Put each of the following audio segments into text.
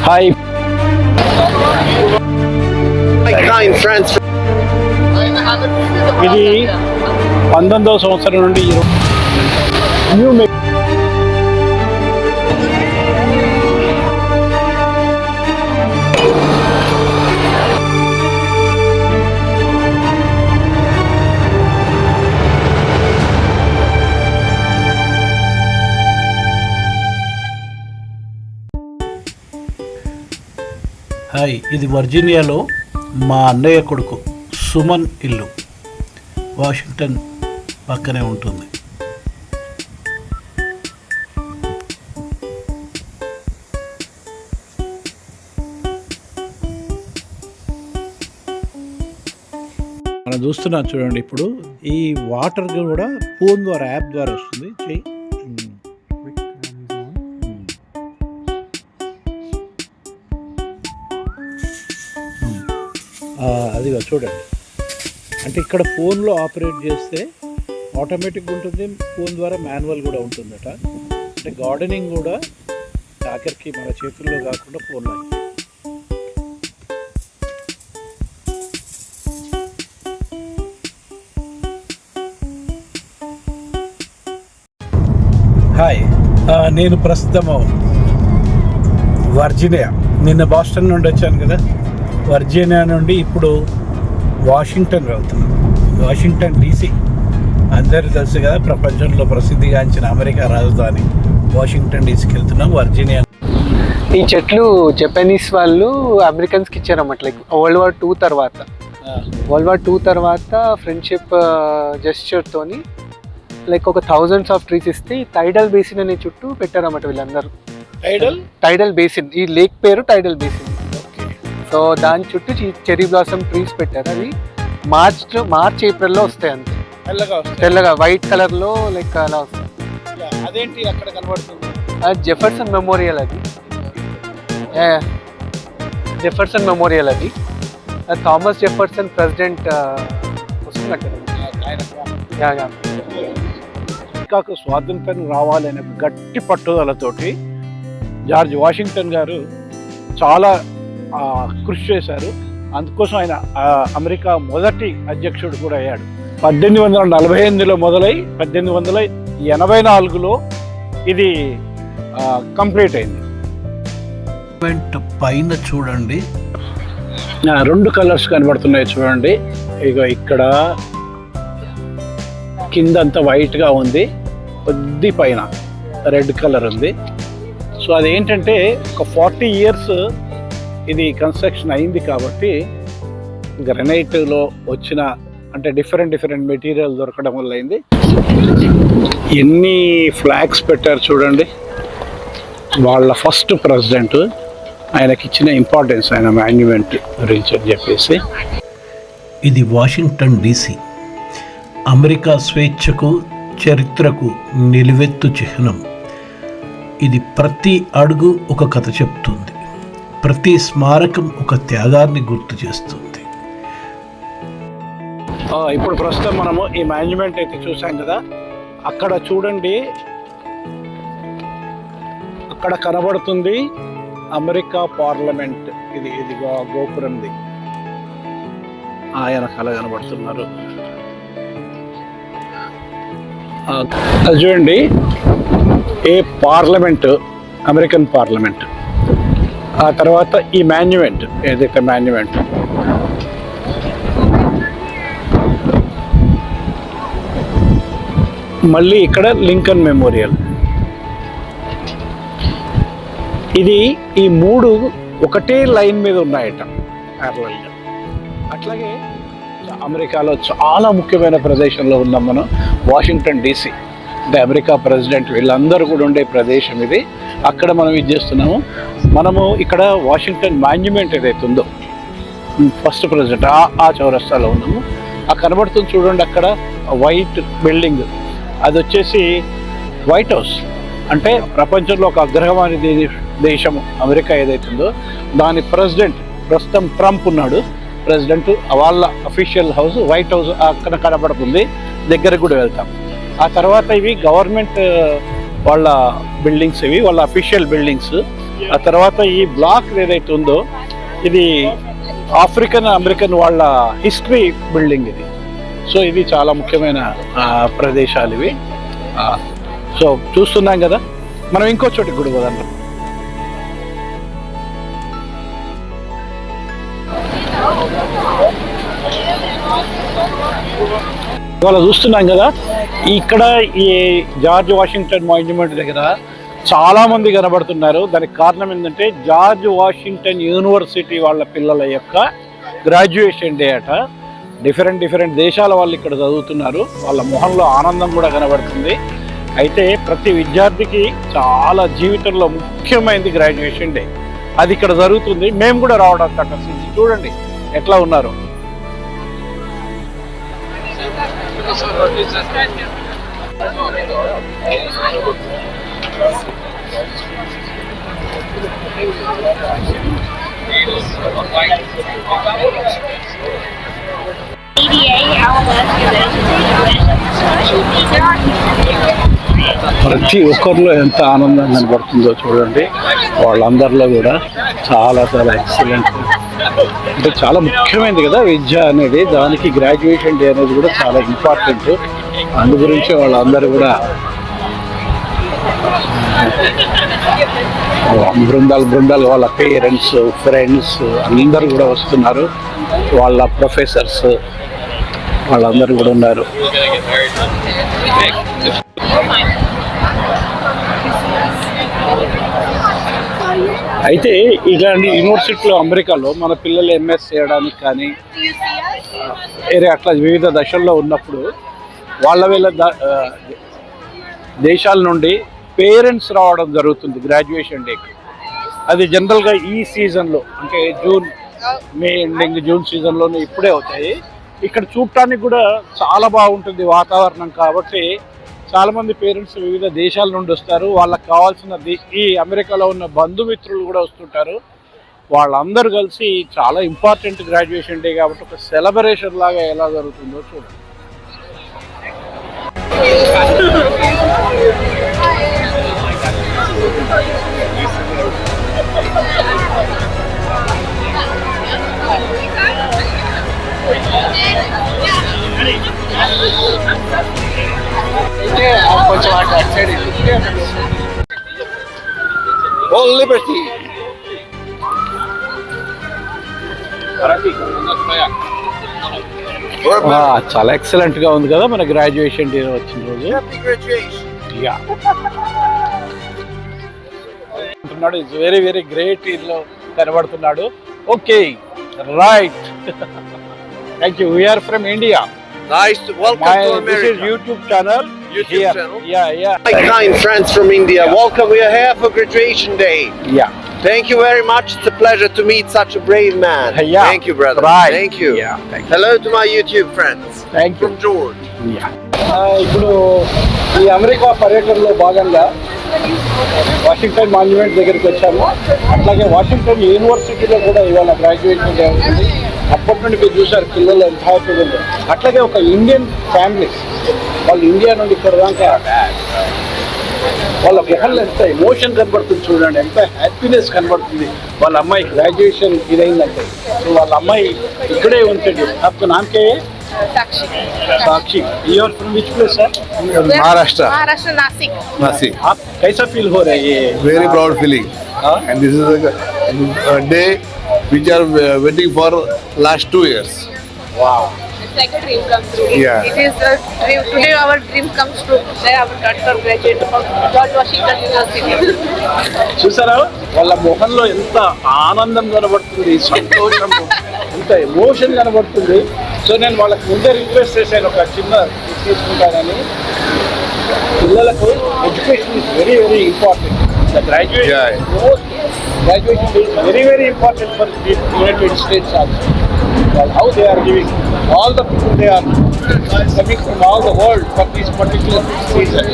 Hi ఇది 19వ సంవత్సరం నుండి న్యూ హాయ్ ఇది వర్జీనియాలో మా అన్నయ్య కొడుకు సుమన్ ఇల్లు. వాషింగ్టన్ పక్కనే ఉంటుంది. మనం చూస్తున్నాం చూడండి. ఇప్పుడు ఈ వాటర్ కూడా ఫోన్ ద్వారా యాప్ ద్వారా వస్తుంది. చెయ్యి అదిగా చూడండి. అంటే ఇక్కడ ఫోన్లో ఆపరేట్ చేస్తే ఆటోమేటిక్గా ఉంటుంది, ఫోన్ ద్వారా మాన్యువల్ కూడా ఉంటుందట. అంటే గార్డెనింగ్ కూడా ఆఖరికి మన చేతుల్లో కాకుండా ఫోన్లో. హాయ్, నేను ప్రస్తుతం వర్జీనియా, నిన్న బాస్టన్ నుండి వచ్చాను కదా. వర్జీనియా నుండి ఇప్పుడు వాషింగ్టన్ వెళ్తున్నాం. వాషింగ్టన్ DC అందరికీ తెలుసు కదా, ప్రపంచంలో ప్రసిద్ధిగాంచిన అమెరికా రాజధాని వాషింగ్టన్ DCకి వెళ్తున్నాం. వర్జీనియా. ఈ చెట్లు జపనీస్ వాళ్ళు అమెరికన్స్కి ఇచ్చారన్నమాట. లైక్ వరల్డ్ వార్ టూ తర్వాత ఫ్రెండ్షిప్ జెస్చర్తోని లైక్ ఒక థౌజండ్స్ ఆఫ్ ట్రీస్ ఇస్తే టైడల్ బేసిన్ అనే చుట్టూ పెట్టారన్నమాట వీళ్ళందరూ. టైడల్ బేసిన్, ఈ లేక్ పేరు టైడల్ బేసిన్. సో దాని చుట్టూ చెరీ బ్లాసమ్ ట్రీస్ పెట్టారు. అవి మార్చ్ ఏప్రిల్లో వస్తాయి. అంతే తెల్లగా వైట్ కలర్లో లైక్ అలా వస్తాయి. అదేంటి అక్కడ కనబడుతుంది? అది జెఫర్సన్ మెమోరియల్. అది జెఫర్సన్ మెమోరియల్. అది థామస్ జెఫర్సన్ ప్రెసిడెంట్ కోసం కట్టారు. అమెరికాకు స్వాతంత్రం రావాలనే గట్టి పట్టుదలతోటి జార్జ్ వాషింగ్టన్ గారు చాలా కృషి చేశారు. అందుకోసం ఆయన అమెరికా మొదటి అధ్యక్షుడు కూడా అయ్యాడు. 1848లో మొదలై 1884లో ఇది కంప్లీట్ అయింది. పైన చూడండి, 2 కలర్స్ కనబడుతున్నాయి చూడండి. ఇక ఇక్కడ కిందంతా వైట్గా ఉంది, కొద్ది పైన రెడ్ కలర్ ఉంది. సో అదేంటంటే ఒక 40 years ఇది కన్స్ట్రక్షన్ అయింది కాబట్టి గ్రనైట్లో వచ్చిన అంటే డిఫరెంట్ మెటీరియల్ దొరకడం వల్ల అయింది. ఎన్ని ఫ్లాగ్స్ పెట్టారు చూడండి. వాళ్ళ ఫస్ట్ ప్రెసిడెంట్, ఆయనకి ఇచ్చిన ఇంపార్టెన్స్ ఆయన మాన్యుమెంట్ గురించి అని చెప్పేసి. ఇది వాషింగ్టన్ DC, అమెరికా స్వేచ్ఛకు చరిత్రకు నిలువెత్తు చిహ్నం. ఇది ప్రతి అడుగు ఒక కథ చెప్తుంది, ప్రతి స్మారకం ఒక త్యాగాన్ని గుర్తు చేస్తుంది. ఇప్పుడు ప్రస్తుతం మనము ఈ మాన్యుమెంట్ అయితే చూసాం కదా. అక్కడ చూడండి, అక్కడ కనబడుతుంది అమెరికా పార్లమెంట్. ఇది గోపురంది. ఆయన కళ కనబడుతున్నారు. చూడండి, ఏ పార్లమెంట్, అమెరికన్ పార్లమెంట్. ఆ తర్వాత ఈ మాన్యుమెంట్, ఏదైతే మాన్యుమెంట్, మళ్ళీ ఇక్కడ లింకన్ మెమోరియల్. ఇది ఈ 3 ఒకటే లైన్ మీద ఉన్నాయట ప్యారలల్గా. అట్లాగే అమెరికాలో చాలా ముఖ్యమైన ప్రదేశంలో ఉన్నాం మనం. వాషింగ్టన్ DC అంటే అమెరికా ప్రెసిడెంట్ వీళ్ళందరూ కూడా ఉండే ప్రదేశం ఇది. అక్కడ మనం ఇది చేస్తున్నాము. మనము ఇక్కడ వాషింగ్టన్ మాన్యుమెంట్ ఏదైతే ఉందో, ఫస్ట్ ప్రెసిడెంట్, ఆ చౌరస్తాలో ఉన్నాము. ఆ కనబడుతుంది చూడండి, అక్కడ వైట్ బిల్డింగ్, అది వచ్చేసి వైట్ హౌస్. అంటే ప్రపంచంలో ఒక అగ్రగణ్య దేశం అమెరికా ఏదైతే ఉందో దాని ప్రెసిడెంట్, ప్రస్తుతం ట్రంప్ ఉన్నాడు ప్రెసిడెంట్, వాళ్ళ అఫీషియల్ హౌస్ వైట్ హౌస్ అక్కడ కనబడుతుంది. దగ్గరకు కూడా వెళ్తాం. ఆ తర్వాత ఇవి గవర్నమెంట్ వాళ్ళ బిల్డింగ్స్, ఇవి వాళ్ళ అఫీషియల్ బిల్డింగ్స్. ఆ తర్వాత ఈ బ్లాక్ ఏదైతే ఉందో ఇది ఆఫ్రికన్ అమెరికన్ వాళ్ళ హిస్టరీ బిల్డింగ్ ఇది. సో ఇది చాలా ముఖ్యమైన ప్రదేశాలు ఇవి. సో చూస్తున్నాం కదా, మనం ఇంకో చోటికి కూడా పోదాం. ఇవాళ చూస్తున్నాం కదా, ఇక్కడ ఈ జార్జ్ వాషింగ్టన్ మాన్యుమెంట్ దగ్గర చాలా మంది కనబడుతున్నారు. దానికి కారణం ఏంటంటే జార్జ్ వాషింగ్టన్ యూనివర్సిటీ వాళ్ళ పిల్లల యొక్క గ్రాడ్యుయేషన్ డే అట. డిఫరెంట్ దేశాల వాళ్ళు ఇక్కడ చదువుతున్నారు. వాళ్ళ మొహంలో ఆనందం కూడా కనబడుతుంది. అయితే ప్రతి విద్యార్థికి చాలా జీవితంలో ముఖ్యమైనది గ్రాడ్యుయేషన్ డే. అది ఇక్కడ జరుగుతుంది. మేము కూడా రావడం కట్టేసింది. చూడండి ఎట్లా ఉన్నారు. ప్రతి ఒక్కరిలో ఎంత ఆనందం కనబడుతుందో చూడండి. వాళ్ళందరిలో కూడా చాలా ఎక్సలెంట్. అంటే చాలా ముఖ్యమైనది కదా విద్య అనేది. దానికి గ్రాడ్యుయేషన్ డే అనేది కూడా చాలా ఇంపార్టెంట్. అందు గురించి వాళ్ళందరూ కూడా బృందాలు వాళ్ళ పేరెంట్స్, ఫ్రెండ్స్ అందరూ కూడా వస్తున్నారు. వాళ్ళ ప్రొఫెసర్స్ వాళ్ళందరూ కూడా ఉన్నారు. అయితే ఇలాంటి యూనివర్సిటీలో అమెరికాలో మన పిల్లలు ఎంఎస్ చేయడానికి కానీ వేరే అట్లా వివిధ దశల్లో ఉన్నప్పుడు వీళ్ళ దేశాల నుండి పేరెంట్స్ రావడం జరుగుతుంది గ్రాడ్యుయేషన్ డేకి. అది జనరల్గా ఈ సీజన్లో అంటే మే ఎండింగ్ జూన్ సీజన్లోనే ఇప్పుడే అవుతాయి. ఇక్కడ చూడటానికి కూడా చాలా బాగుంటుంది వాతావరణం. కాబట్టి చాలామంది పేరెంట్స్ వివిధ దేశాల నుండి వస్తారు. వాళ్ళకి కావాల్సిన ఈ అమెరికాలో ఉన్న బంధుమిత్రులు కూడా వస్తుంటారు. వాళ్ళందరూ కలిసి చాలా ఇంపార్టెంట్ గ్రాడ్యుయేషన్ డే కాబట్టి ఒక సెలబ్రేషన్ లాగా ఎలా జరుగుతుందో చూడండి. లిబర్టీ చాలా ఎక్సలెంట్ గా ఉంది కదా మన గ్రాడ్యుయేషన్ డే వచ్చిన రోజు. అంటున్నాడు ఇట్స్ వెరీ గ్రేట్ లో కనబడుతున్నాడు. Okay right, thank you. We are from India. Nice to welcome to America. This is YouTube channel. Channel. Yeah. My kind friends from India, welcome. We are here for graduation day. Yeah. Thank you very much. It's a pleasure to meet such a brave man. Yeah. Thank you, brother. Right. Thank you. Yeah. Thank you. Hello to my YouTube friends. Thank you. From George. Yeah. ఇప్పుడు ఈ America పర్యటనలో భాగంగా Washington monument దగ్గరికి వచ్చాము. అట్లాగే Washington యూనివర్సిటీలో కూడా ఇవాళ గ్రాడ్యుయేషన్ డే ఉంటుంది. అప్పటి నుండి మీరు చూసారు పిల్లలు ఎంత హ్యాపీగా ఉందో. అట్లాగే ఒక ఇండియన్ ఫ్యామిలీస్ వాళ్ళు ఇండియా నుండి ఇక్కడ దాకా వాళ్ళ మొహంలో ఎంత ఎమోషన్ కనబడుతుంది చూడండి, ఎంత హ్యాపీనెస్ కనబడుతుంది. వాళ్ళ అమ్మాయి గ్రాడ్యుయేషన్ ఇదైందంటే వాళ్ళ అమ్మాయి ఇక్కడే ఉంటుంది. आपका नाम क्या है? साक्षी. You are from which place, sir? Maharashtra. Maharashtra, Nasik. Nasik. आप कैसा फील हो रहा है ये? Very proud feeling. And this is a day which are waiting for last 2 years. Wow. It's like a dream come true. Yeah. It is a dream. Today our dream comes true. Today our daughter graduated from George Washington University. చూసారా వాళ్ళ మొహంలో ఎంత ఆనందం కనబడుతుంది, సంతోషం, ఎంత emotion కనబడుతుంది. So నేను వాళ్ళకి ముందే రిక్వెస్ట్ చేశాను ఒక చిన్న తీసుకుంటానని. పిల్లలకు education is very important. The graduation is very important for the United states also. How they are giving all the people, they are coming from all the world for this particular season.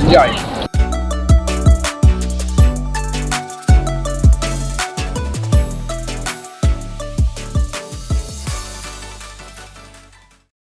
Enjoy.